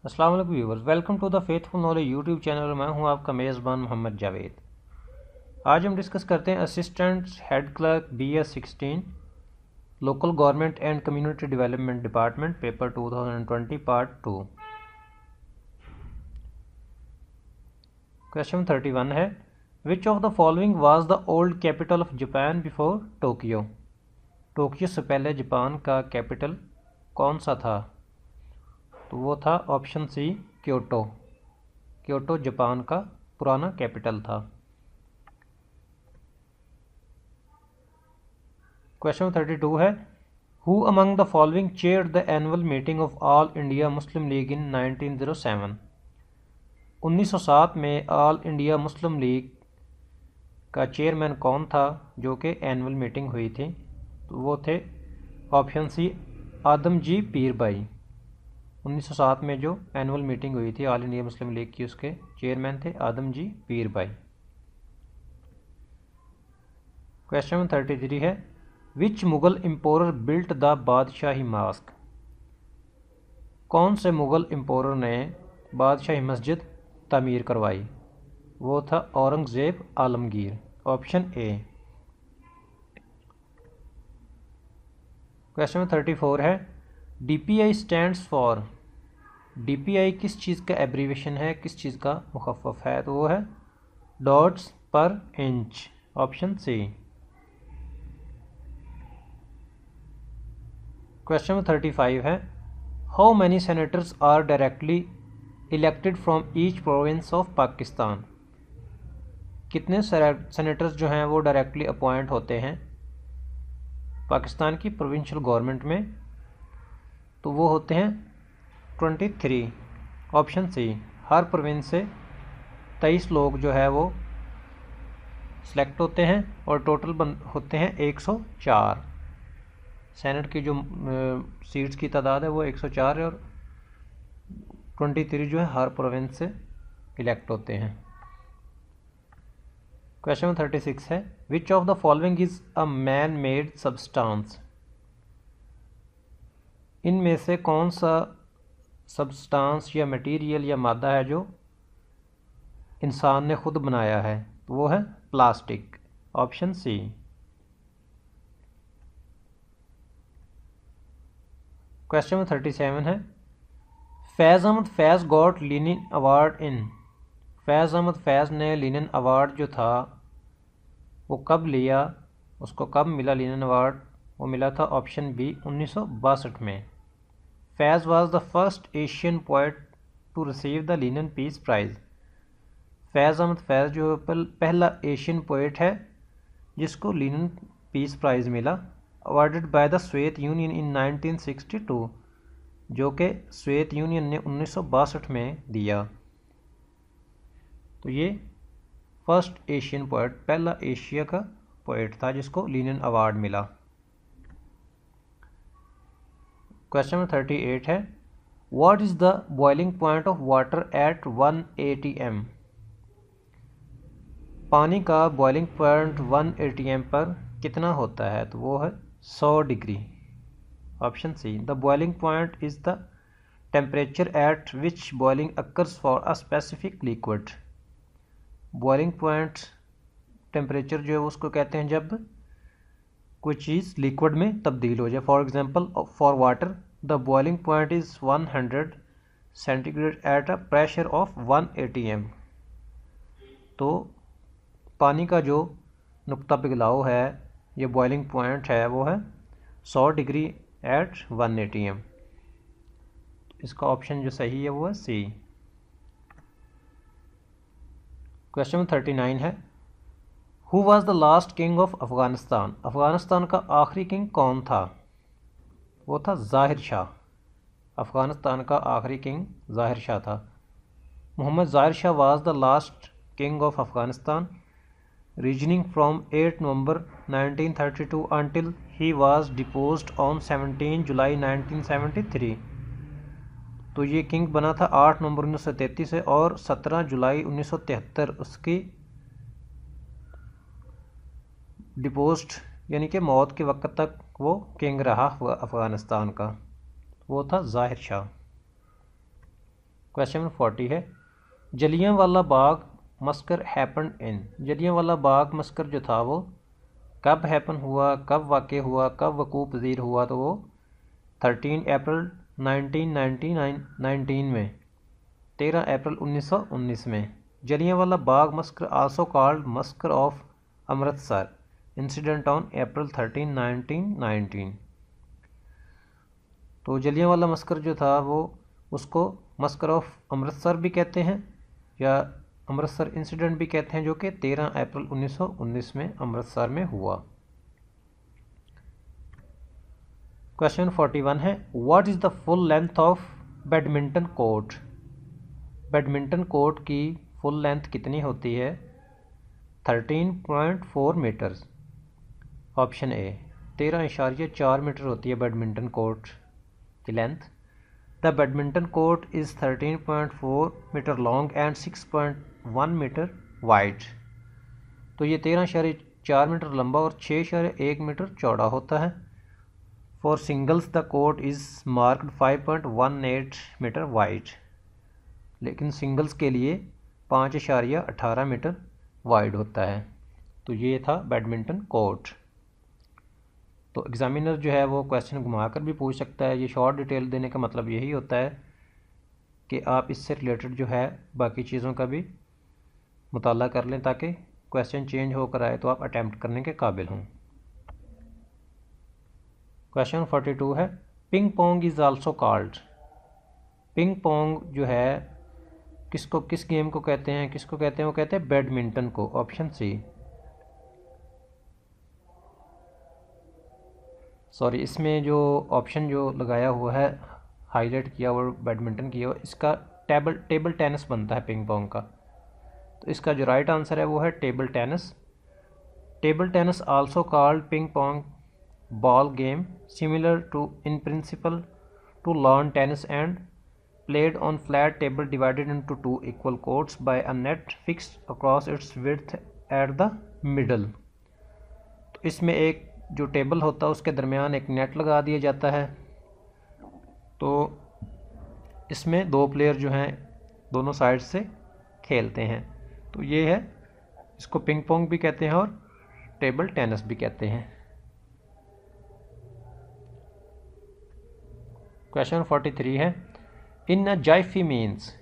अस्सलाम वालेकुम viewers, welcome to the faithful knowledge YouTube channel. मैं हूं आपका मेज़बान मोहम्मद जावेद। आज हम डिस्कस करते हैं assistant head clerk BS16 local government and community development department paper 2020 part 2। Question 31 है, विच of the following was the old capital of Japan before Tokyo. Tokyo से पहले जापान का कैपिटल कौन सा था? तो वो था option C, Kyoto. Kyoto Japan का पुराना कैपिटल था। क्वेश्चन 32 है, who among the following chair the annual meeting of All India Muslim League in 1907। 1907 में ऑल इंडिया मुस्लिम लीग का चेयरमैन कौन था जो कि एनुअल मीटिंग हुई थी? तो वो थे ऑप्शन सी, आदमजी पीर भाई। 1907 में जो एनुअल मीटिंग हुई थी ऑल इंडिया मुस्लिम लीग की, उसके चेयरमैन थे आदमजी पीर भाई। क्वेश्चन 33 है, which Mughal emperor built the Badshahi mosque. कौन से मुगल एम्पोरर ने बादशाही मस्जिद तामीर करवाई? वो था Aurangzeb Alamgir, option A. Question 34 है, DPI स्टैंड्स फॉर। DPI किस चीज़ का एब्रीवेशन है, किस चीज़ का मुखफ़फ़ है? तो वो है डॉट्स पर इंच, ऑप्शन सी। क्वेश्चन 35 है, how many senators are directly elected from each province of Pakistan. कितने सेनेटर्स जो हैं वो डायरेक्टली अपॉइंट होते हैं पाकिस्तान की प्रोविंशियल गवर्नमेंट में? तो वो होते हैं 23, ऑप्शन सी। हर प्रोविंस से 23 लोग जो है वो सिलेक्ट होते हैं और टोटल होते हैं 104। सेनेट की जो सीट्स की तादाद है वो 104 है और 23 जो है हर प्रोविंस से इलेक्ट होते हैं। क्वेश्चन 36 है, विच of the following is a man made substance. इनमें से कौन सा सब्सटेंस या मटेरियल या मादा है जो इंसान ने खुद बनाया है? तो वो है प्लास्टिक, ऑप्शन सी। क्वेश्चन 37 है, फैज़ अहमद फैज़ गॉट लिनिन अवार्ड इन। फैज़ अहमद फैज़ ने लिनिन अवार्ड जो था वो कब लिया, उसको कब मिला लिनिन अवार्ड? वो मिला था ऑप्शन बी, 1962 में। Faiz was the first Asian poet to receive the Lenin peace prize. Faiz Ahmed Faiz जो पहला एशियन पोएट है जिसको लिनिन पीस प्राइज़ मिला, awarded by the Soviet Union in 1962, जो कि सोवियत यूनियन ने 1962 में दिया। तो ये फर्स्ट एशियन पोएट, पहला एशिया का पोएट था जिसको लिनिन अवार्ड मिला। क्वेश्चन नंबर 38 है, what is the boiling point of water at 1 ATM। पानी का बॉइलिंग पॉइंट 1 ATM पर कितना होता है? तो वो है 100 degree, option C. The boiling point is the temperature at which boiling occurs for a specific liquid. Boiling point temperature जो है उसको कहते हैं जब कोई चीज़ लिक्विड में तब्दील हो जाए। For example, for water the boiling point is 100 centigrade at a pressure of 1 ATM। तो पानी का जो नुक्ता पिघलाव है, ये बॉइलिंग पॉइंट है, वो है 100 डिग्री एट 1 ATM। इसका ऑप्शन जो सही है वो है सी। क्वेश्चन 39 है, who was the last king of Afghanistan. Afghanistan का आखिरी किंग कौन था? वो था ज़ाहिर शाह। अफ़गानिस्तान का आखिरी किंग ज़ाहिर शाह था। मोहम्मद ज़ाहिर Shah was the last king of Afghanistan reasoning from 8 November 1932 until he was deposed on 17 जुलाई 1973। तो ये किंग बना था 8 नवंबर 1933 से और 17 जुलाई 1973 उसकी डिपोस्ट यानी कि मौत के वक्त तक वो किंग रहा अफ़गानिस्तान का। वो था ज़ाहिर शाह। क्वेश्चन नंबर 40 है, जलियांवाला बाग मस्कर हैपन इन। जलियांवाला बाग मस्कर जो था वो कब हैपन हुआ, कब वाक़ हुआ, कब वकूफ़ पज़ीर हुआ? तो वो 13 अप्रैल 1919 में, 13 अप्रैल 1919 में। Jallianwala Bagh massacre also called massacre of Amritsar, incident on April 13, 1919। तो जलियांवाला मस्कर जो था वो उसको मस्कर ऑफ अमृतसर भी कहते हैं या अमृतसर इंसिडेंट भी कहते हैं, जो कि 13 अप्रैल 1919 में अमृतसर में हुआ। क्वेश्चन 41 है, what is the full length of badminton court? Badminton court की फुल लेंथ कितनी होती है? 13.4 मीटर्स। ऑप्शन ए 13.4 मीटर होती है बैडमिंटन कोर्ट की length. The badminton court is 13.4 metre long and 6.1 metre wide. तो ये 13.4 मीटर लंबा और 6.1 मीटर चौड़ा होता है। For singles the court is marked 5.18 metre wide, लेकिन सिंगल्स के लिए 5.18 मीटर वाइड होता है। तो ये था बैडमिंटन कोर्ट। तो एग्ज़ामिनर जो है वो क्वेश्चन घुमा कर भी पूछ सकता है। ये शॉर्ट डिटेल देने का मतलब यही होता है कि आप इससे रिलेटेड जो है बाकी चीज़ों का भी मुताला कर लें, ताकि क्वेश्चन चेंज होकर आए तो आप अटैम्प्ट करने के काबिल हों। क्वेश्चन 42 है, ping pong is also called. Ping Pong जो है किस गेम को कहते हैं? किसको कहते हैं? वो कहते हैं बैडमिंटन को। Option C. सॉरी, इसमें जो ऑप्शन जो लगाया हुआ है, हाईलाइट किया हुआ बैडमिंटन किया हुआ, इसका टेबल टेनिस बनता है पिंग पोंग का। तो इसका जो राइट आंसर है वो है table tennis. Table tennis also called ping pong ball game, similar to in principle to lawn tennis and played on flat table divided into two equal courts by a net fixed across its width at the middle। तो इसमें एक जो table होता है उसके दरमियान एक net लगा दिया जाता है। तो इसमें दो प्लेयर जो हैं दोनों साइड से खेलते हैं। तो ये है, इसको पिंग पोंग भी कहते हैं और टेबल टेनिस भी कहते हैं। क्वेश्चन 43 है, इन अ जाइफी मीन्स।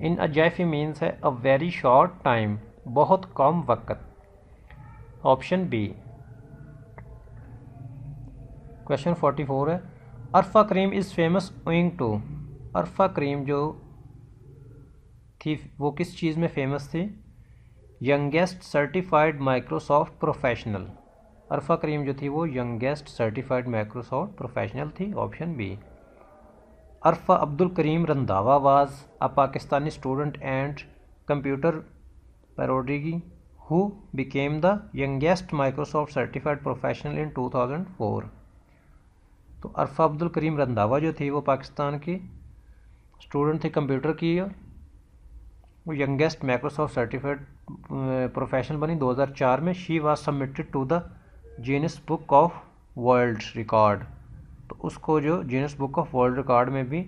इन अ जाइफी मीन्स है अ वेरी शॉर्ट टाइम, बहुत कम वक्त। Option B. क्वेश्चन 44 है, Arfa Karim is famous owing to. Arfa Karim जो थी वो किस चीज़ में फेमस थी? Youngest certified Microsoft professional. Arfa Karim जो थी वो यंगेस्ट सर्टिफाइड माइक्रोसॉफ्ट प्रोफेशनल थी। Option B. Arfa Abdul Karim Randhawa was a Pakistani student and computer prodigy who became the youngest Microsoft certified professional in 2004। तो अरफा अब्दुल करीम रंधावा जो थी वो पाकिस्तान की स्टूडेंट थी कंप्यूटर की, वो यंगेस्ट माइक्रोसॉफ्ट सर्टिफाइड प्रोफेशनल बनी 2004 में। She was submitted to the Guinness book of world record. तो उसको जो Guinness book of world record में भी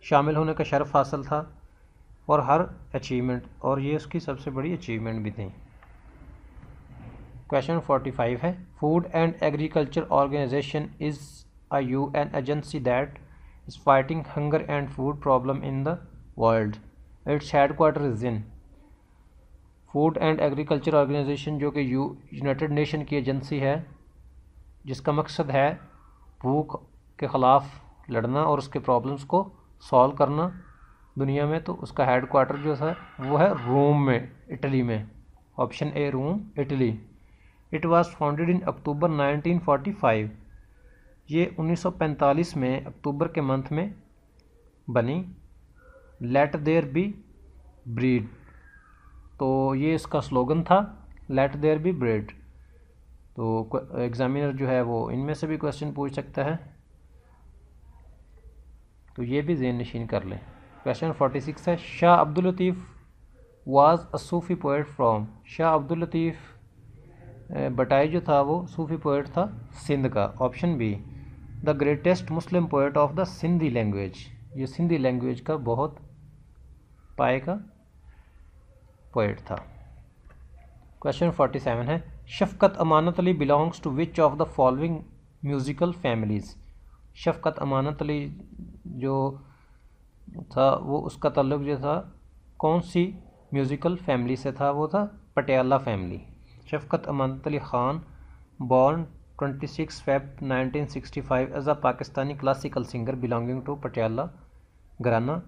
शामिल होने का शर्फ हासिल था और हर अचीवमेंट, और ये उसकी सबसे बड़ी अचीवमेंट भी थी। क्वेश्चन 45 है, food and agriculture organisation is a UN agency that is fighting hunger and food problem in the world. Its headquarter is in. Food and agriculture organisation जो कि यूनाइटेड नेशन की एजेंसी है, जिसका मकसद है भूख के ख़िलाफ़ लड़ना और उसके प्रॉब्लम्स को सॉल्व करना दुनिया में। तो उसका हेड क्वार्टर जो है वो है रोम में, इटली में। Option A Rome, Italy. It was founded in October 1945। ये 1945 में अक्टूबर के मंथ में बनी। लेट देयर बी ब्रीड, तो ये इसका स्लोगन था, लेट देयर बी ब्रीड। तो एग्ज़ामिनर जो है वो इनमें से भी क्वेश्चन पूछ सकता है, तो ये भी ज़हन नशीन कर लें। क्वेश्चन 46 है, Shah Abdul Latif was a Sufi poet from. Shah Abdul Latif Bhittai जो था वो सूफ़ी पोइट था सिंध का। Option B. The greatest Muslim poet of the Sindhi language, ये सिंधी लैंग्वेज का बहुत पाए का पोएट था। क्वेश्चन 47 है, Shafqat Amanat Ali belongs to which of the following musical families. Shafqat Amanat Ali जो था वो उसका ताल्लुक जो था कौन सी म्यूज़िकल फैमिली से था, वो था Patiala family. Shafqat Amanat Ali Khan born 26 Feb 1965 as a Pakistani classical singer belonging to Patiala gharana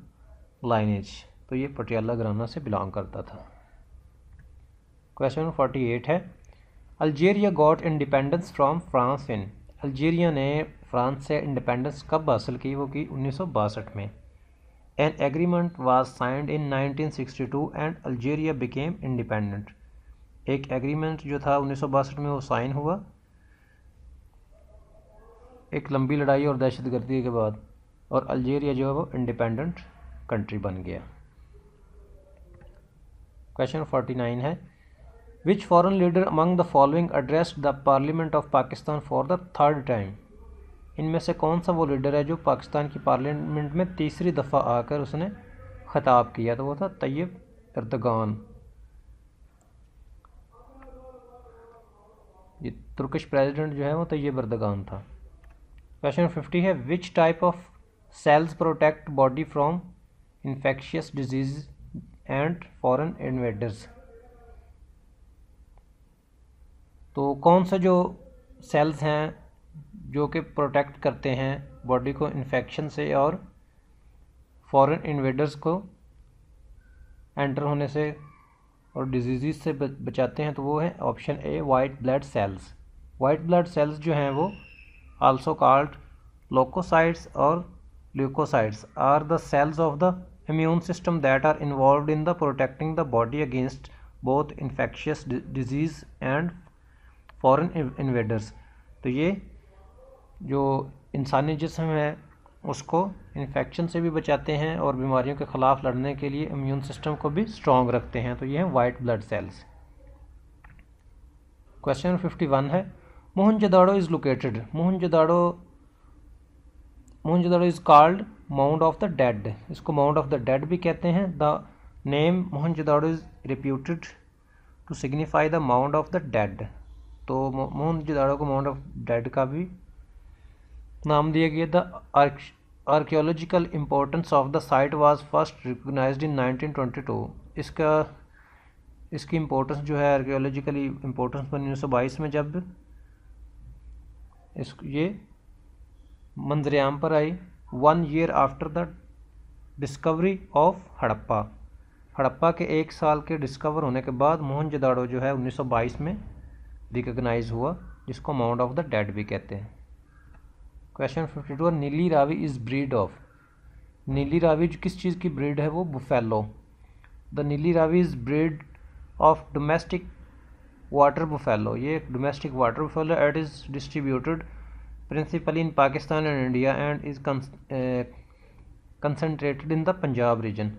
lineage, तो ये पटियाला घराना से बिलोंग करता था। क्वेश्चन 48 है, Algeria got independence from France in. Algeria ने फ्रांस से इंडिपेंडेंस कब हासिल की, वो की 1962 में। An agreement was signed in 1962 and Algeria became independent. एक एग्रीमेंट जो था 1962 में वो साइन हुआ एक लंबी लड़ाई और दहशतगर्दी के बाद, और अल्जीरिया जो है वो इंडिपेंडेंट कंट्री बन गया। क्वेश्चन 49 है, which foreign leader among the following addressed the parliament of Pakistan for the third time. इनमें से कौन सा वो लीडर है जो पाकिस्तान की पार्लियामेंट में तीसरी दफ़ा आकर उसने ख़िताब किया, तो वो था तैयब एर्दोगान। ये तुर्किश प्रेसिडेंट जो है वो तैयब एर्दोगान था। क्वेश्चन 50 है, which type of cells protect body from infectious disease and foreign invaders. तो कौन से जो सेल्स हैं जो कि प्रोटेक्ट करते हैं बॉडी को इन्फेक्शन से और फॉरेन इन्वेडर्स को एंटर होने से और डिजीज़ से बचाते हैं, तो वो है option A white blood cells. White blood cells जो हैं वो आल्सो कॉल्ड लोकोसाइट्स और leukocytes are the cells of the immune system that are involved in the protecting the body against both infectious disease and foreign invaders. तो ये जो इंसानी जिस्म है उसको इन्फेक्शन से भी बचाते हैं और बीमारियों के ख़िलाफ़ लड़ने के लिए इम्यून सिस्टम को भी स्ट्रॉन्ग रखते हैं, तो ये हैं वाइट ब्लड सेल्स। क्वेश्चन 51 है, Mohenjodaro is located. Mohenjodaro is called mount of the dead. इसको माउंट ऑफ द डेड भी कहते हैं। The name Mohenjodaro is reputed to signify the mount of the dead. तो मोहनजोदाड़ो को माउंट ऑफ डेड का भी नाम दिया गया। The archaeological importance of the site was first recognized in 1922। इसकी इम्पोर्टेंस जो है आर्कियोलॉजिकली इम्पोर्टेंस 1922 में जब ये मंजरेआम पर आई। 1 year after the discovery of Harappa. Harappa के 1 साल के डिस्कवर होने के बाद मोहनजोदाड़ो जो है 1922 में रिकग्नाइज हुआ, जिसको माउंट ऑफ द डेड भी कहते हैं। क्वेश्चन 52, नीली रावी इज़ ब्रीड ऑफ। नीली रावी किस चीज़ की ब्रीड है, वो buffalo. The Nili Ravi is breed of domestic water buffalo. ये एक domestic water buffalo at is distributed principally in Pakistan and India and is concentrated in the Punjab region.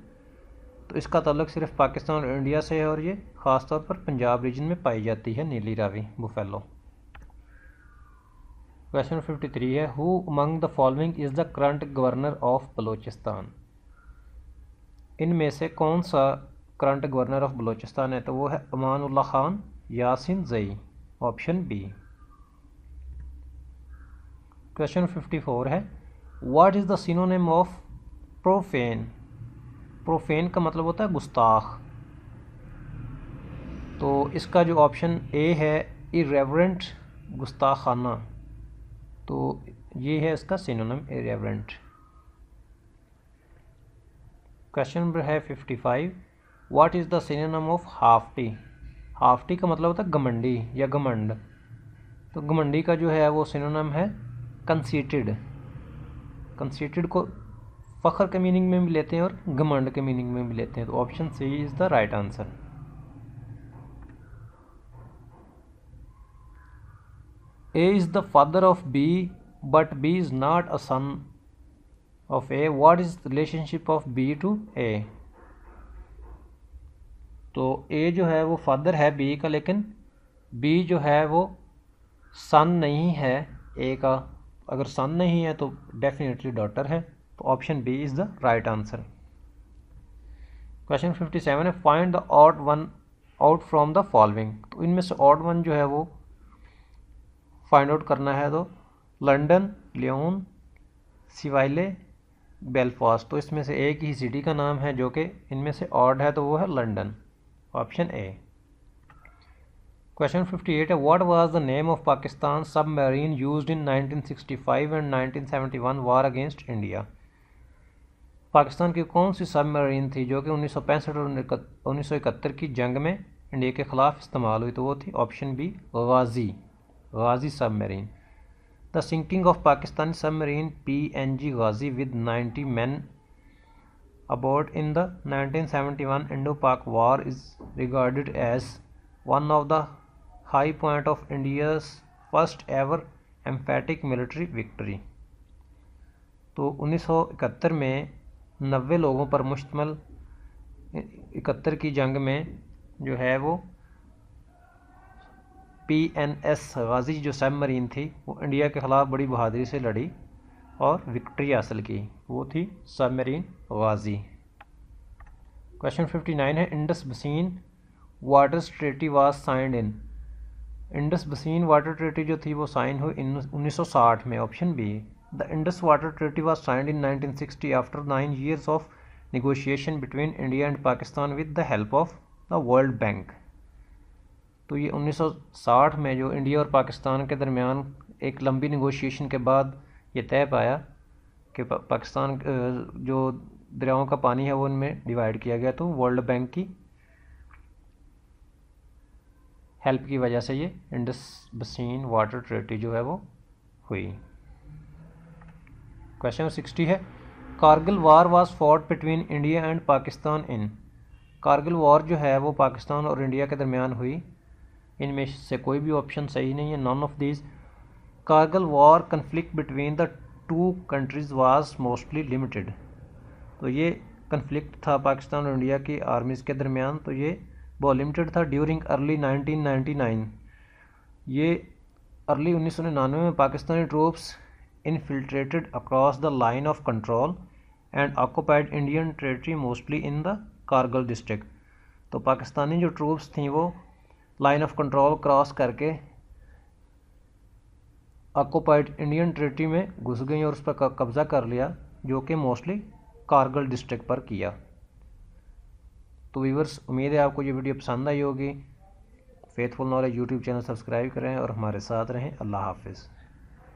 तो इसका ताल्लुक सिर्फ पाकिस्तान और इंडिया से है और ये ख़ास तौर पर पंजाब रीजन में पाई जाती है नीली रावी बुफेलो। क्वेश्चन 53 है, who among the following is the current governor of Balochistan. इनमें से कौन सा करंट गवर्नर ऑफ बलोचिस्तान है, तो वो है अमानुल्लाह खान यासिन जई, ऑप्शन बी। क्वेश्चन 54 है, what is the synonym of profane. Profane का मतलब होता है गुस्ताख। तो इसका जो ऑप्शन ए है इरेवरेंट, गुस्ताखाना, तो ये है इसका सिनोनिम इरेवरेंट। क्वेश्चन नंबर है 55, what is the synonym of haughty. Haughty का मतलब होता है घमंडी या घमंड। तो घमंडी का जो है वो सिनोनिम है कंसीटेड। कंसीटेड को फ़ख्र के मीनिंग में भी लेते हैं और घमंड के मीनिंग में भी लेते हैं, तो option C is the right answer. A is the father of B, but B is not a son of A. What is the relationship of B to A? तो A जो है वो फादर है B का, लेकिन B जो है वो सन नहीं है A का। अगर सन नहीं है तो डेफिनेटली डॉटर है, तो option B is the right answer. Question 57 है, find the odd one out from the following. तो इनमें से ऑड वन जो है वो फाइंड आउट करना है, तो लंदन, लियोन, सिवाइले, बेलफास्ट। तो इसमें से एक ही सिटी का नाम है जो कि इनमें से ऑड है, तो वो है लंदन, ऑप्शन ए। क्वेश्चन 58 है, what was the name of Pakistan submarine used in 1965 and 1971 war against India. Pakistan की कौन सी सबमरीन थी जो कि 1965 और 1971 की जंग में इंडिया के ख़िलाफ़ इस्तेमाल हुई, तो वो थी option B Ghazi submarine. The sinking of Pakistani submarine PNG Ghazi with 90 men aboard in the 1971 Indo-Pak War is regarded as one of the high point of India's first ever emphatic military victory। तो 1971 में 90 लोगों पर मुश्तमिल 71 की जंग में जो है वो PNS गाजी जो सबमरीन थी वो इंडिया के ख़िलाफ़ बड़ी बहादुरी से लड़ी और विक्ट्री हासिल की, वो थी सबमरीन गाजी। क्वेश्चन 59 है, Indus basin water treaty was signed in. Indus basin water treaty जो थी वो साइन हुई 1960 में, option B. The Indus water treaty was signed in 1960 after 9 years of negotiation between India and Pakistan with the help of the world bank. तो ये 1960 में जो India और पाकिस्तान के दरमियान एक लंबी नेगोशिएशन के बाद ये तय पाया कि पाकिस्तान जो दरियाओं का पानी है वो इनमें डिवाइड किया गया, तो वर्ल्ड बैंक की हेल्प की वजह से ये इंडस बसीन वाटर ट्रीटी जो है वो हुई। क्वेश्चन 60 है, कारगिल वार was fought between India and Pakistan in. Kargil war जो है वो पाकिस्तान और इंडिया के दरमियान हुई, इनमें से कोई भी ऑप्शन सही नहीं है, none of these. Kargil war conflict between the two countries was mostly limited. तो ये कन्फ्लिक्ट था पाकिस्तान और इंडिया की आर्मीज़ के दरमियान, तो ये बहुत लिमिटेड था। ड्यूरिंग अर्ली 1999, ये अर्ली 1999 में Pakistani troops infiltrated across the line of control and occupied Indian territory mostly in the Kargil district. तो पाकिस्तानी जो ट्रूप्स थी वो लाइन ऑफ कंट्रोल क्रॉस करके ऑक्यूपाइड इंडियन टेरिटरी में घुस गई और उस पर कब्ज़ा कर लिया, जो कि मोस्टली कारगिल डिस्ट्रिक्ट पर किया। तो व्यूअर्स, उम्मीद है आपको ये वीडियो पसंद आई होगी। Faithful knowledge YouTube channel subscribe करें और हमारे साथ रहें। अल्लाह हाफिज़।